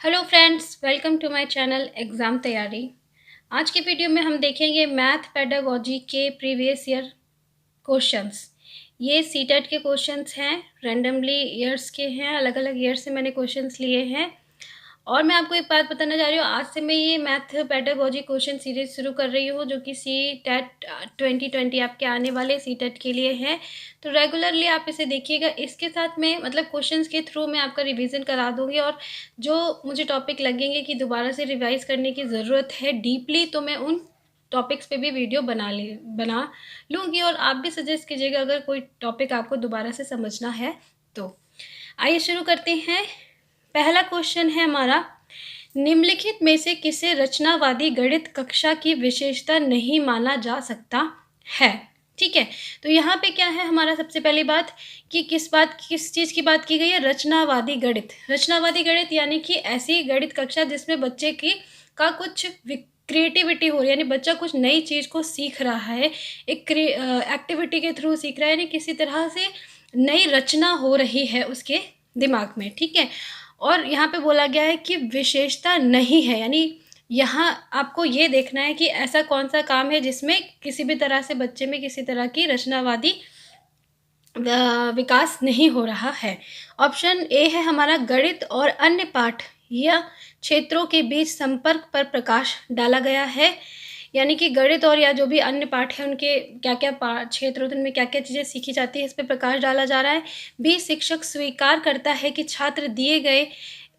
Hello friends, welcome to my channel exam तैयारी। आज की वीडियो में हम देखेंगे मैथ पेडागोजी के प्रीवियस ईयर क्वेश्चंस। ये सीटेट के क्वेश्चंस हैं, रैंडमली ईयर्स के हैं, अलग अलग ईयर से मैंने क्वेश्चंस लिए हैं। और मैं आपको एक बात बताना चाह रही हूँ, आज से मैं ये मैथ पेडागोजी क्वेश्चन सीरीज शुरू कर रही हूँ जो कि सी टेट 2020 आपके आने वाले सी टेट के लिए है। तो रेगुलरली आप इसे देखिएगा। इसके साथ में मतलब क्वेश्चंस के थ्रू मैं आपका रिवीजन करा दूँगी, और जो मुझे टॉपिक लगेंगे कि दोबारा से रिवाइज़ करने की ज़रूरत है डीपली, तो मैं उन टॉपिक्स पे भी वीडियो बना लूँगी। और आप भी सजेस्ट कीजिएगा अगर कोई टॉपिक आपको दोबारा से समझना है तो। आइए शुरू करते हैं। पहला क्वेश्चन है हमारा, निम्नलिखित में से किसे रचनावादी गणित कक्षा की विशेषता नहीं माना जा सकता है। ठीक है, तो यहाँ पे क्या है हमारा, सबसे पहली बात कि किस चीज़ की बात की गई है, रचनावादी गणित। रचनावादी गणित यानी कि ऐसी गणित कक्षा जिसमें बच्चे की का कुछ क्रिएटिविटी हो रही है, यानी बच्चा कुछ नई चीज़ को सीख रहा है, एक एक्टिविटी के थ्रू सीख रहा है, यानी किसी तरह से नई रचना हो रही है उसके दिमाग में। ठीक है, और यहाँ पे बोला गया है कि विशेषता नहीं है, यानी यहाँ आपको ये देखना है कि ऐसा कौन सा काम है जिसमें किसी भी तरह से बच्चे में किसी तरह की रचनावादी विकास नहीं हो रहा है। ऑप्शन ए है हमारा, गणित और अन्य पाठ या क्षेत्रों के बीच संपर्क पर प्रकाश डाला गया है, यानी कि गणित और या जो भी अन्य पाठ है उनके क्या क्या क्षेत्र होते हैं, उनमें क्या क्या चीज़ें सीखी जाती है, इस पर प्रकाश डाला जा रहा है। बी, शिक्षक स्वीकार करता है कि छात्र दिए गए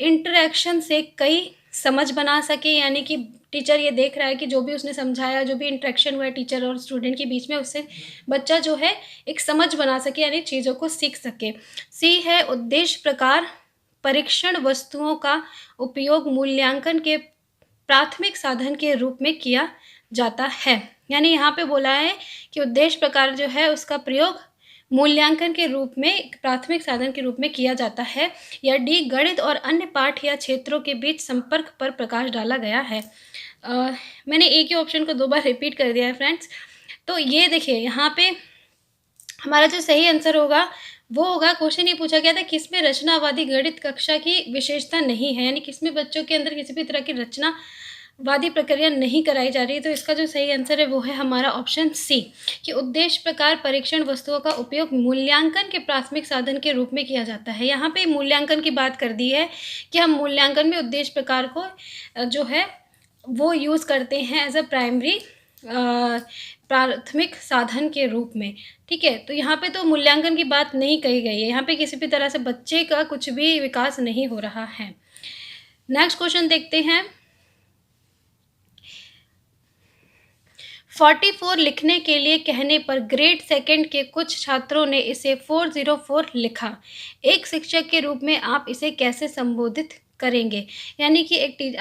इंटरेक्शन से कई समझ बना सके, यानी कि टीचर ये देख रहा है कि जो भी उसने समझाया, जो भी इंटरेक्शन हुआ है टीचर और स्टूडेंट के बीच में, उससे बच्चा जो है एक समझ बना सके, यानी चीज़ों को सीख सके। सी है, उद्देश्य प्रकार परीक्षण वस्तुओं का उपयोग मूल्यांकन के प्राथमिक साधन के रूप में किया जाता है, यानी यहाँ पे बोला है कि उद्देश्य प्रकार जो है उसका प्रयोग मूल्यांकन के रूप में एक प्राथमिक साधन के रूप में किया जाता है। या डी, गणित और अन्य पाठ या क्षेत्रों के बीच संपर्क पर प्रकाश डाला गया है। मैंने एक ही ऑप्शन को दो बार रिपीट कर दिया है फ्रेंड्स। तो ये देखिए यहाँ पे हमारा जो सही आंसर होगा वो होगा, क्वेश्चन ये पूछा गया था किसमें रचनावादी गणित कक्षा की विशेषता नहीं है, यानी किसमें बच्चों के अंदर किसी भी तरह की रचनावादी प्रक्रिया नहीं कराई जा रही है। तो इसका जो सही आंसर है वो है हमारा ऑप्शन सी, कि उद्देश्य प्रकार परीक्षण वस्तुओं का उपयोग मूल्यांकन के प्राथमिक साधन के रूप में किया जाता है। यहाँ पे मूल्यांकन की बात कर दी है कि हम मूल्यांकन में उद्देश्य प्रकार को जो है वो यूज़ करते हैं एज अ प्राइमरी प्राथमिक साधन के रूप में। ठीक है, तो यहाँ पे तो मूल्यांकन की बात नहीं कही गई है, यहाँ पे किसी भी तरह से बच्चे का कुछ भी विकास नहीं हो रहा है। नेक्स्ट क्वेश्चन देखते हैं। 44 लिखने के लिए कहने पर ग्रेड सेकंड के कुछ छात्रों ने इसे 404 लिखा। एक शिक्षक के रूप में आप इसे कैसे संबोधित करेंगे, यानी कि एक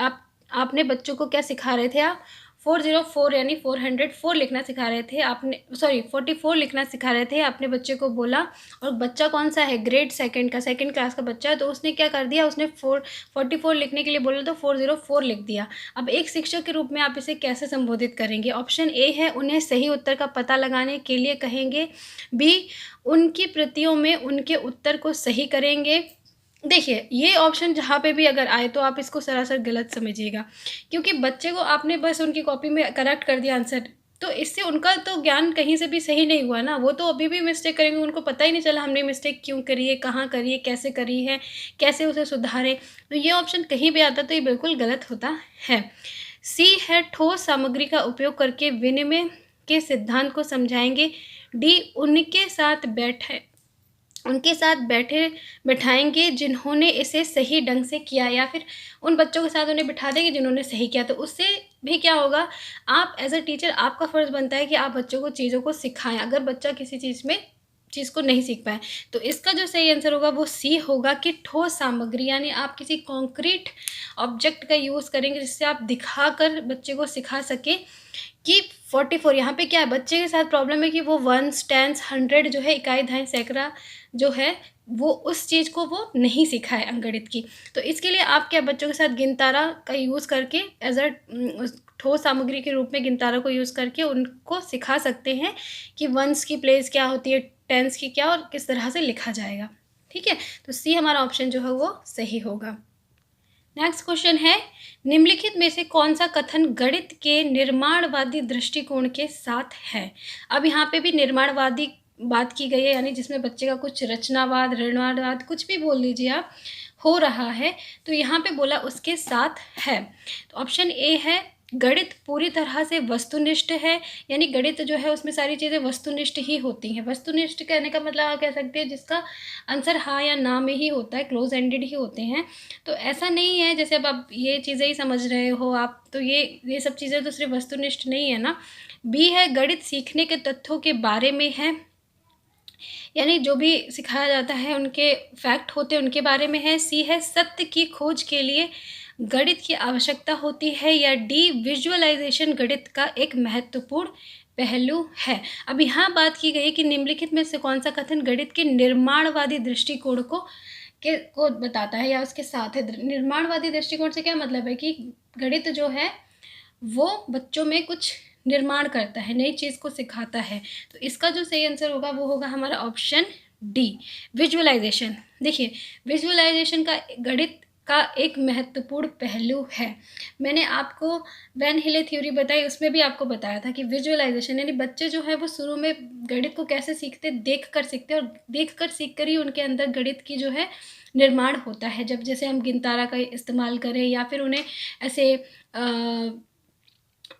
आपने बच्चों को क्या सिखा रहे थे, आप 404 यानी 404 लिखना सिखा रहे थे, आपने 44 लिखना सिखा रहे थे, आपने बच्चे को बोला। और बच्चा कौन सा है, ग्रेड सेकंड का, सेकंड क्लास का बच्चा है, तो उसने क्या कर दिया, उसने 44 लिखने के लिए बोला तो 404 लिख दिया। अब एक शिक्षक के रूप में आप इसे कैसे संबोधित करेंगे। ऑप्शन ए है, उन्हें सही उत्तर का पता लगाने के लिए कहेंगे। बी, उनकी प्रतियों में उनके उत्तर को सही करेंगे। देखिए, ये ऑप्शन जहाँ पे भी अगर आए तो आप इसको सरासर गलत समझिएगा, क्योंकि बच्चे को आपने बस उनकी कॉपी में करेक्ट कर दिया आंसर, तो इससे उनका तो ज्ञान कहीं से भी सही नहीं हुआ ना, वो तो अभी भी मिस्टेक करेंगे, उनको पता ही नहीं चला हमने मिस्टेक क्यों करी है, कहाँ करी है, कैसे करी है, कैसे उसे सुधारें। तो ये ऑप्शन कहीं भी आता तो ये बिल्कुल गलत होता है। सी है, ठोस सामग्री का उपयोग करके विनिमय के सिद्धांत को समझाएंगे। डी, उनके साथ बैठाएंगे जिन्होंने इसे सही ढंग से किया, या फिर उन बच्चों के साथ उन्हें बिठा देंगे जिन्होंने सही किया। तो उससे भी क्या होगा, आप एज अ टीचर आपका फ़र्ज़ बनता है कि आप बच्चों को चीज़ों को सिखाएं, अगर बच्चा किसी चीज़ को नहीं सीख पाए। तो इसका जो सही आंसर होगा वो सी होगा, कि ठोस सामग्री, यानी आप किसी कॉन्क्रीट ऑब्जेक्ट का यूज़ करेंगे जिससे आप दिखाकर बच्चे को सिखा सके कि 44 यहाँ पे क्या है, बच्चे के साथ प्रॉब्लम है कि वो वंस, टेंस, 100 जो है, इकाई, दहाई, सैकड़ा जो है वो उस चीज़ को वो नहीं सीखा है अंकगणित की। तो इसके लिए आप क्या बच्चों के साथ गिनतारा का यूज़ करके एज अ ठोस सामग्री के रूप में गिनतारा को यूज़ करके उनको सिखा सकते हैं कि वंस की प्लेस क्या होती है, टेंस की क्या, और किस तरह से लिखा जाएगा। ठीक है, तो सी हमारा ऑप्शन जो है वो सही होगा। नेक्स्ट क्वेश्चन है, निम्नलिखित में से कौन सा कथन गणित के निर्माणवादी दृष्टिकोण के साथ है। अब यहाँ पे भी निर्माणवादी बात की गई है, यानी जिसमें बच्चे का कुछ रचनावाद, ऋणावाद, कुछ भी बोल लीजिए आप, हो रहा है, तो यहाँ पे बोला उसके साथ है। तो ऑप्शन ए है, गणित पूरी तरह से वस्तुनिष्ठ है, यानी गणित जो है उसमें सारी चीज़ें वस्तुनिष्ठ ही होती हैं। वस्तुनिष्ठ कहने का मतलब आप कह सकते हैं जिसका आंसर हाँ या ना में ही होता है, क्लोज एंडेड ही होते हैं। तो ऐसा नहीं है जैसे अब आप ये चीज़ें ही समझ रहे हो आप, तो ये सब चीज़ें तो सिर्फ वस्तुनिष्ठ नहीं है ना। बी है, गणित सीखने के तथ्यों के बारे में है, यानी जो भी सिखाया जाता है उनके फैक्ट होते हैं उनके बारे में है। सी है, सत्य की खोज के लिए गणित की आवश्यकता होती है। या डी, विजुअलाइजेशन गणित का एक महत्वपूर्ण पहलू है। अब यहाँ बात की गई कि निम्नलिखित में से कौन सा कथन गणित के निर्माणवादी दृष्टिकोण को बताता है या उसके साथ है। निर्माणवादी दृष्टिकोण से क्या मतलब है कि गणित जो है वो बच्चों में कुछ निर्माण करता है, नई चीज़ को सिखाता है। तो इसका जो सही आंसर होगा वो होगा हमारा ऑप्शन डी, विजुअलाइजेशन। देखिए, विजुअलाइजेशन का गणित का एक महत्वपूर्ण पहलू है। मैंने आपको वैन हिले थ्योरी बताई, उसमें भी आपको बताया था कि विजुअलाइजेशन यानी बच्चे जो है वो शुरू में गणित को कैसे सीखते, देख कर सीखते, और देख कर सीख कर ही उनके अंदर गणित की जो है निर्माण होता है। जब जैसे हम गिनतारा का इस्तेमाल करें या फिर उन्हें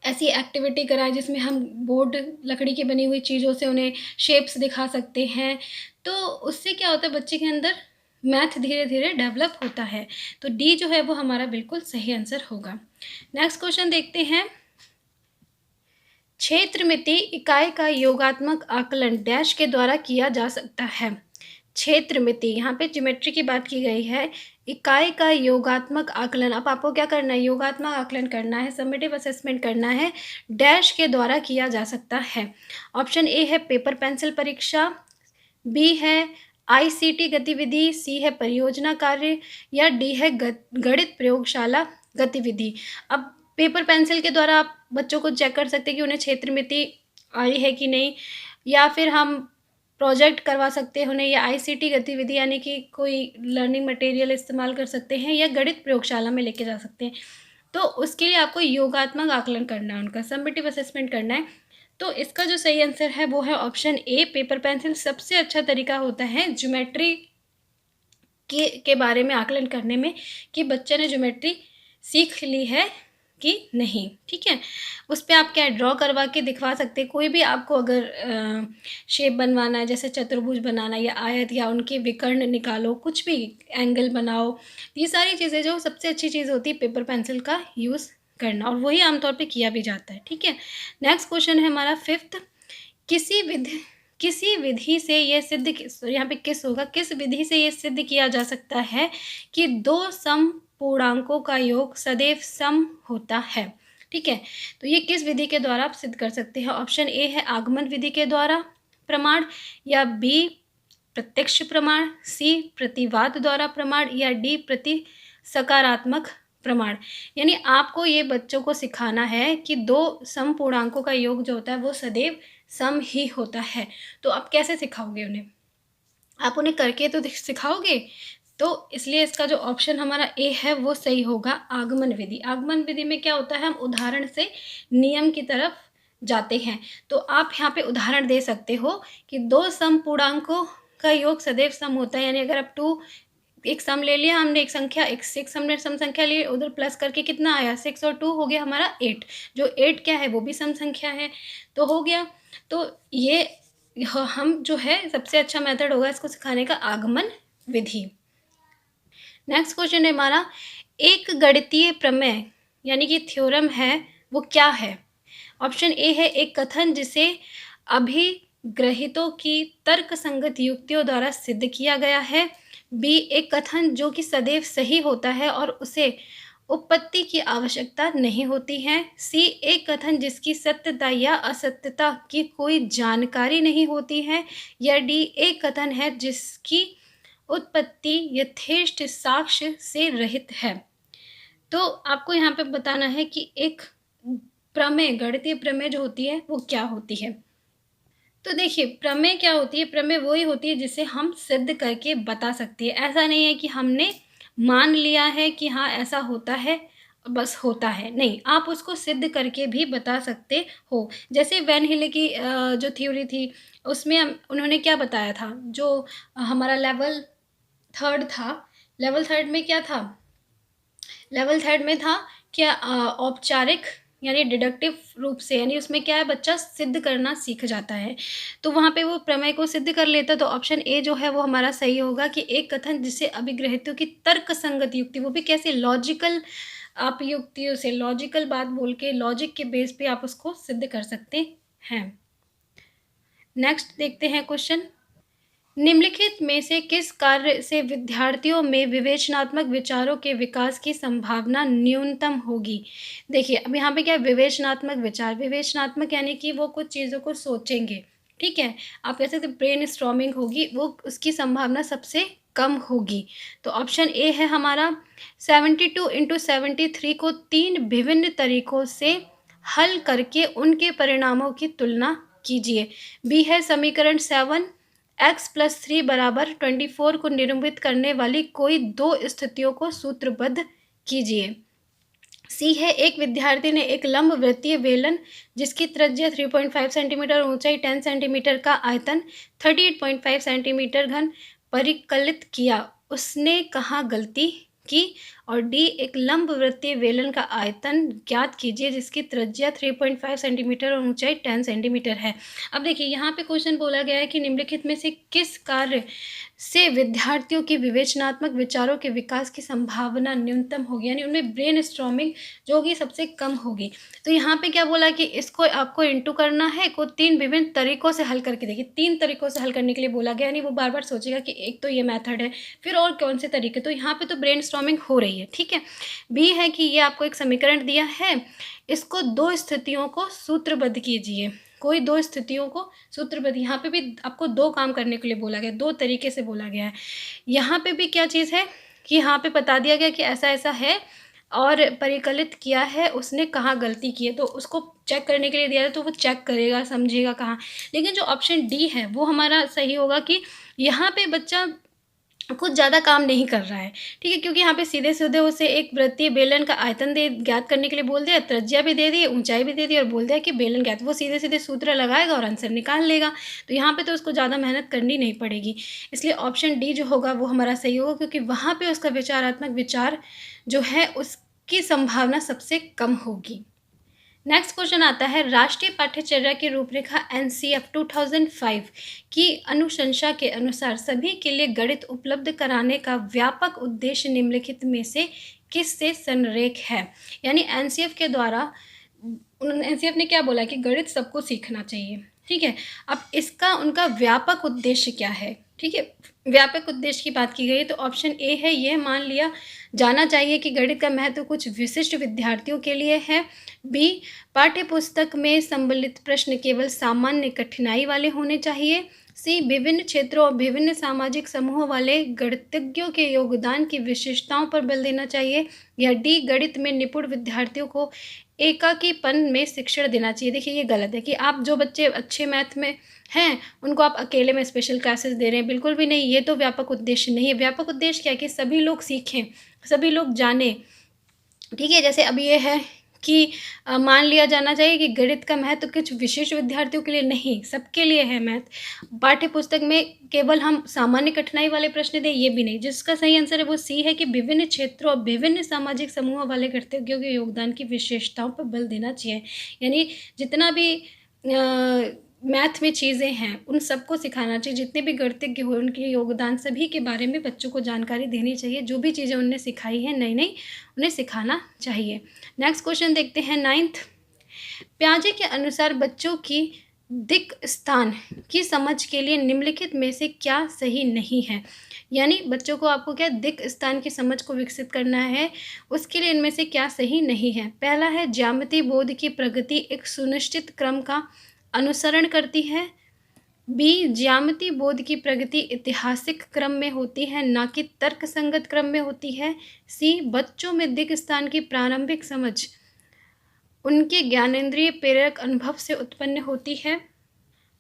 ऐसी एक्टिविटी कराएं जिसमें हम बोर्ड, लकड़ी की बनी हुई चीज़ों से उन्हें शेप्स दिखा सकते हैं, तो उससे क्या होता है बच्चे के अंदर मैथ धीरे धीरे डेवलप होता है। तो डी जो है वो हमारा बिल्कुल सही आंसर होगा। नेक्स्ट क्वेश्चन देखते हैं, क्षेत्रमिति इकाई का योगात्मक आकलन डैश के द्वारा किया जा सकता है। क्षेत्रमिति, यहाँ पे ज्योमेट्री की बात की गई है। इकाई का योगात्मक आकलन, अब आपको क्या करना है, योगात्मक आकलन करना है, समेटिव असेसमेंट करना है, डैश के द्वारा किया जा सकता है। ऑप्शन ए है पेपर पेंसिल परीक्षा, बी है आईसीटी गतिविधि, सी है परियोजना कार्य, या डी है गणित प्रयोगशाला गतिविधि। अब पेपर पेंसिल के द्वारा आप बच्चों को चेक कर सकते हैं कि उन्हें क्षेत्रमिति आई है कि नहीं, या फिर हम प्रोजेक्ट करवा सकते हैं उन्हें, या आईसीटी गतिविधि यानी कि कोई लर्निंग मटेरियल इस्तेमाल कर सकते हैं, या गणित प्रयोगशाला में लेके जा सकते हैं। तो उसके लिए आपको योगात्मक आकलन करना है, उनका समेटिव असेसमेंट करना है। तो इसका जो सही आंसर है वो है ऑप्शन ए, पेपर पेंसिल। सबसे अच्छा तरीका होता है ज्योमेट्री के बारे में आकलन करने में कि बच्चे ने ज्योमेट्री सीख ली है कि नहीं। ठीक है, उस पर आप क्या ड्रॉ करवा के दिखवा सकते हैं। कोई भी आपको अगर शेप बनवाना है, जैसे चतुर्भुज बनाना या आयत, या उनके विकर्ण निकालो, कुछ भी एंगल बनाओ, ये सारी चीज़ें जो सबसे अच्छी चीज़ होती है पेपर पेंसिल का यूज़ करना, और वही आमतौर पे किया भी जाता है। ठीक है, नेक्स्ट क्वेश्चन है हमारा फिफ्थ, किसी विधि से ये सिद्ध, यहाँ पे किस होगा, किस विधि से ये सिद्ध किया जा सकता है कि दो सम पूर्णांकों का योग सदैव सम होता है। ठीक है, तो ये किस विधि के द्वारा आप सिद्ध कर सकते हैं। ऑप्शन ए है आगमन विधि के द्वारा प्रमाण, या बी प्रत्यक्ष प्रमाण, सी प्रतिवाद द्वारा प्रमाण, या डी प्रति सकारात्मक प्रमाण। यानी आपको ये बच्चों को सिखाना है कि दो सम पूर्णांकों का योग जो होता है वो सदैव सम ही होता है। तो आप कैसे सिखाओगे उन्हें, आप उन्हें करके तो सिखाओगे। तो इसलिए इसका जो ऑप्शन हमारा ए है वो सही होगा, आगमन विधि। आगमन विधि में क्या होता है, हम उदाहरण से नियम की तरफ जाते हैं। तो आप यहाँ पे उदाहरण दे सकते हो कि दो सम पूर्णांकों का योग सदैव सम होता है। यानी अगर आप एक सम ले लिया हमने, एक संख्या, एक सिक्स हमने सम संख्या ली, उधर प्लस करके कितना आया, 6 और 2 हो गया हमारा 8। जो 8 क्या है वो भी सम संख्या है, तो हो गया। तो ये हम जो है सबसे अच्छा मेथड होगा इसको सिखाने का, आगमन विधि। नेक्स्ट क्वेश्चन है हमारा, एक गणितीय प्रमेय यानी कि थ्योरम है वो क्या है। ऑप्शन ए है एक कथन जिसे अभिग्रहितों की तर्क संगत युक्तियों द्वारा सिद्ध किया गया है, बी एक कथन जो कि सदैव सही होता है और उसे उपपत्ति की आवश्यकता नहीं होती है, सी एक कथन जिसकी सत्यता या असत्यता की कोई जानकारी नहीं होती है, या डी एक कथन है जिसकी उत्पत्ति यथेष्ट साक्ष्य से रहित है। तो आपको यहाँ पे बताना है कि एक प्रमेय, गणितीय प्रमेय जो होती है वो क्या होती है। तो देखिए, प्रमेय क्या होती है, प्रमेय वही होती है जिसे हम सिद्ध करके बता सकते हैं। ऐसा नहीं है कि हमने मान लिया है कि हाँ ऐसा होता है, बस होता है, नहीं, आप उसको सिद्ध करके भी बता सकते हो। जैसे वैन हिले की जो थ्योरी थी, उसमें उन्होंने क्या बताया था, जो हमारा लेवल थर्ड था, लेवल थर्ड में क्या था, लेवल थर्ड में था क्या, औपचारिक यानी डिडक्टिव रूप से, यानी उसमें क्या है, बच्चा सिद्ध करना सीख जाता है, तो वहाँ पे वो प्रमेय को सिद्ध कर लेता। तो ऑप्शन ए जो है वो हमारा सही होगा कि एक कथन जिसे अभिग्रहितों की तर्क संगत युक्ति, वो भी कैसे, लॉजिकल, आप युक्तियों से, लॉजिकल बात बोल के, लॉजिक के बेस पे आप उसको सिद्ध कर सकते हैं। नेक्स्ट देखते हैं क्वेश्चन, निम्नलिखित में से किस कार्य से विद्यार्थियों में विवेचनात्मक विचारों के विकास की संभावना न्यूनतम होगी। देखिए अब यहाँ पे क्या है, विवेचनात्मक विचार, विवेचनात्मक यानी कि वो कुछ चीज़ों को सोचेंगे, ठीक है, आप कह सकते ब्रेन स्टॉर्मिंग होगी, वो उसकी संभावना सबसे कम होगी। तो ऑप्शन ए है हमारा 72 × 73 को 3 विभिन्न तरीकों से हल करके उनके परिणामों की तुलना कीजिए। बी है समीकरण 7 x+3 बराबर 24 को निरूपित करने वाली कोई दो स्थितियों को सूत्रबद्ध कीजिए। सी है एक विद्यार्थी ने एक लंब वृत्तीय बेलन जिसकी त्रिज्या 3.5 सेंटीमीटर और ऊंचाई 10 सेंटीमीटर का आयतन 38.5 सेंटीमीटर घन परिकलित किया, उसने कहाँ गलती की। और डी एक लंब वृत्तीय बेलन का आयतन ज्ञात कीजिए जिसकी त्रिज्या 3.5 सेंटीमीटर और ऊंचाई 10 सेंटीमीटर है। अब देखिए यहाँ पे क्वेश्चन बोला गया है कि निम्नलिखित में से किस कार्य से विद्यार्थियों की विवेचनात्मक विचारों के विकास की संभावना न्यूनतम होगी, यानी उनमें ब्रेन स्टॉर्मिंग जो होगी सबसे कम होगी। तो यहाँ पे क्या बोला कि इसको आपको इंटू करना है, को 3 विभिन्न तरीकों से हल करके देखिए, 3 तरीकों से हल करने के लिए बोला गया, यानी वो बार बार सोचेगा कि एक तो ये मेथड है, फिर और कौन से तरीके, तो यहाँ पे तो ब्रेन स्टॉर्मिंग हो रही है, ठीक है। बी है कि ये आपको एक समीकरण दिया है, इसको दो स्थितियों को सूत्रबद्ध कीजिए, कोई दो स्थितियों को सूत्रबद्ध, यहाँ पे भी आपको दो काम करने के लिए बोला गया, दो तरीके से बोला गया है। यहाँ पे भी क्या चीज़ है कि यहाँ पे बता दिया गया कि ऐसा ऐसा है और परिकलित किया है, उसने कहाँ गलती की है, तो उसको चेक करने के लिए दिया है, तो वो चेक करेगा, समझेगा कहाँ। लेकिन जो ऑप्शन डी है वो हमारा सही होगा कि यहाँ पे बच्चा कुछ ज़्यादा काम नहीं कर रहा है, ठीक है, क्योंकि यहाँ पे सीधे सीधे उसे एक वृत्तीय बेलन का आयतन दे ज्ञात करने के लिए बोल दिया, त्रिज्या भी दे दी, ऊंचाई भी दे दी और बोल दिया कि बेलन ज्ञात, वो सीधे सीधे सूत्र लगाएगा और आंसर निकाल लेगा। तो यहाँ पे तो उसको ज़्यादा मेहनत करनी नहीं पड़ेगी, इसलिए ऑप्शन डी जो होगा वो हमारा सही होगा, क्योंकि वहाँ पर उसका विचारात्मक विचार जो है उसकी संभावना सबसे कम होगी। नेक्स्ट क्वेश्चन आता है, राष्ट्रीय पाठ्यचर्या की रूपरेखा NCF 2005 की अनुशंसा के अनुसार सभी के लिए गणित उपलब्ध कराने का व्यापक उद्देश्य निम्नलिखित में से किससे संरेख है। यानी NCF के द्वारा, NCF ने क्या बोला कि गणित सबको सीखना चाहिए, ठीक है। अब इसका उनका व्यापक उद्देश्य क्या है, ठीक है, व्यापक उद्देश्य की बात की गई है, तो ऑप्शन ए है, यह मान लिया जाना चाहिए कि गणित का महत्व कुछ विशिष्ट विद्यार्थियों के लिए है। बी पाठ्यपुस्तक में सम्मिलित प्रश्न केवल सामान्य कठिनाई वाले होने चाहिए। सी विभिन्न क्षेत्रों और विभिन्न सामाजिक समूहों वाले गणितज्ञों के योगदान की विशेषताओं पर बल देना चाहिए। या डी गणित में निपुण विद्यार्थियों को एकाकीपन में शिक्षण देना चाहिए। देखिए ये गलत है कि आप जो बच्चे अच्छे मैथ में हैं उनको आप अकेले में स्पेशल क्लासेस दे रहे हैं, बिल्कुल भी नहीं, ये तो व्यापक उद्देश्य नहीं है। व्यापक उद्देश्य क्या है कि सभी लोग सीखें, सभी लोग जानें, ठीक है। जैसे अब ये है कि मान लिया जाना चाहिए कि गणित का महत्व कुछ विशेष विद्यार्थियों के लिए नहीं, सबके लिए है मैथ। पाठ्य पुस्तक में केवल हम सामान्य कठिनाई वाले प्रश्न दें, ये भी नहीं। जिसका सही आंसर है वो सी है कि विभिन्न क्षेत्रों और विभिन्न सामाजिक समूहों वाले गणितज्ञों के योगदान की विशेषताओं पर बल देना चाहिए। यानी जितना भी मैथ में चीज़ें हैं उन सबको सिखाना चाहिए, जितने भी गणितज्ञ हो उनके योगदान सभी के बारे में बच्चों को जानकारी देनी चाहिए। जो भी चीज़ें उन्होंने सिखाई हैं नई नई उन्हें सिखाना चाहिए। नेक्स्ट क्वेश्चन देखते हैं 9th। पियाजे के अनुसार बच्चों की दिक् स्थान की समझ के लिए निम्नलिखित में से क्या सही नहीं है। यानी बच्चों को आपको क्या दिक् स्थान की समझ को विकसित करना है, उसके लिए इनमें से क्या सही नहीं है। पहला है ज्यामिति बोध की प्रगति एक सुनिश्चित क्रम का अनुसरण करती है। बी ज्यामिति बोध की प्रगति ऐतिहासिक क्रम में होती है ना कि तर्क संगत क्रम में होती है। सी बच्चों में दिक् स्थान की प्रारंभिक समझ उनके ज्ञानेंद्रिय प्रेरक अनुभव से उत्पन्न होती है।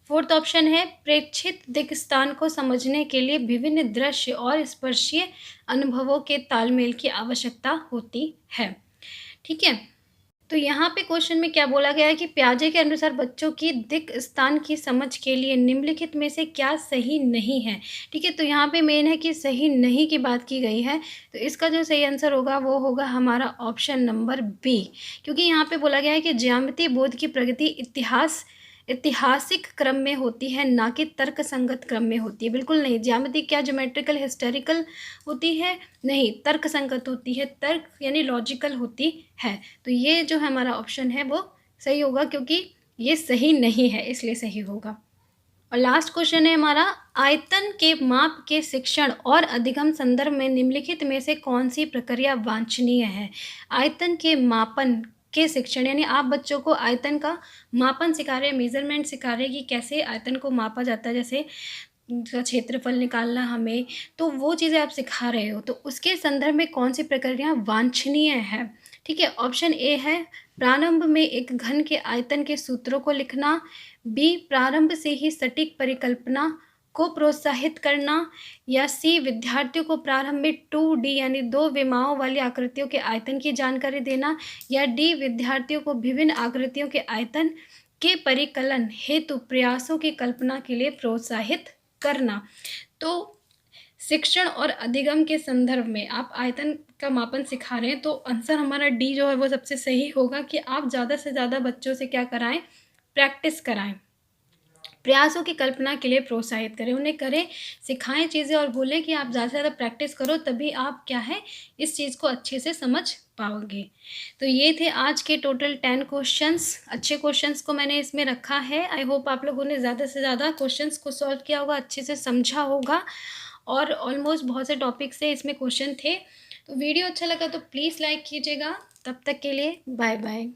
फोर्थ ऑप्शन है प्रेक्षित दिक्स्थान को समझने के लिए विभिन्न दृश्य और स्पर्शीय अनुभवों के तालमेल की आवश्यकता होती है। ठीक है, तो यहाँ पे क्वेश्चन में क्या बोला गया है कि पियाजे के अनुसार बच्चों की दिक् स्थान की समझ के लिए निम्नलिखित में से क्या सही नहीं है। ठीक है, तो यहाँ पे मेन है कि सही नहीं की बात की गई है, तो इसका जो सही आंसर होगा वो होगा हमारा ऑप्शन नंबर बी, क्योंकि यहाँ पे बोला गया है कि ज्यामितीय बोध की प्रगति ऐतिहासिक क्रम में होती है, ना कि तर्क संगत क्रम में होती है। बिल्कुल नहीं, ज्यामिति क्या ज्योमेट्रिकल हिस्टोरिकल होती है? नहीं, तर्क संगत होती है, तर्क यानी लॉजिकल होती है। तो ये जो हमारा ऑप्शन है वो सही होगा, क्योंकि ये सही नहीं है, इसलिए सही होगा। और लास्ट क्वेश्चन है हमारा, आयतन के माप के शिक्षण और अधिगम संदर्भ में निम्नलिखित में से कौन सी प्रक्रिया वांछनीय है? आयतन के मापन के शिक्षण यानी आप बच्चों को आयतन का मापन सिखा रहे हैं, मेजरमेंट सिखा रहे हैं कि कैसे आयतन को मापा जाता है, जैसे क्षेत्रफल निकालना हमें, तो वो चीज़ें आप सिखा रहे हो, तो उसके संदर्भ में कौन सी प्रक्रिया वांछनीय है? ठीक है, ऑप्शन ए है प्रारंभ में एक घन के आयतन के सूत्रों को लिखना, बी प्रारंभ से ही सटीक परिकल्पना को प्रोत्साहित करना, या सी विद्यार्थियों को प्रारंभ में 2D यानी दो विमाओं वाली आकृतियों के आयतन की जानकारी देना, या डी विद्यार्थियों को विभिन्न आकृतियों के आयतन के परिकलन हेतु प्रयासों की कल्पना के लिए प्रोत्साहित करना। तो शिक्षण और अधिगम के संदर्भ में आप आयतन का मापन सिखा रहे हैं, तो आंसर हमारा डी जो है वो सबसे सही होगा कि आप ज़्यादा से ज़्यादा बच्चों से क्या कराएं, प्रैक्टिस कराएं, प्रयासों की कल्पना के लिए प्रोत्साहित करें, उन्हें करें, सिखाएं चीज़ें और बोलें कि आप ज़्यादा से ज़्यादा प्रैक्टिस करो, तभी आप क्या है इस चीज़ को अच्छे से समझ पाओगे। तो ये थे आज के टोटल 10 क्वेश्चंस। अच्छे क्वेश्चंस को मैंने इसमें रखा है। आई होप आप लोगों ने ज़्यादा से ज़्यादा क्वेश्चंस को सॉल्व किया होगा, अच्छे से समझा होगा, और ऑलमोस्ट बहुत से टॉपिक से इसमें क्वेश्चन थे। तो वीडियो अच्छा लगा तो प्लीज़ लाइक कीजिएगा। तब तक के लिए बाय बाय।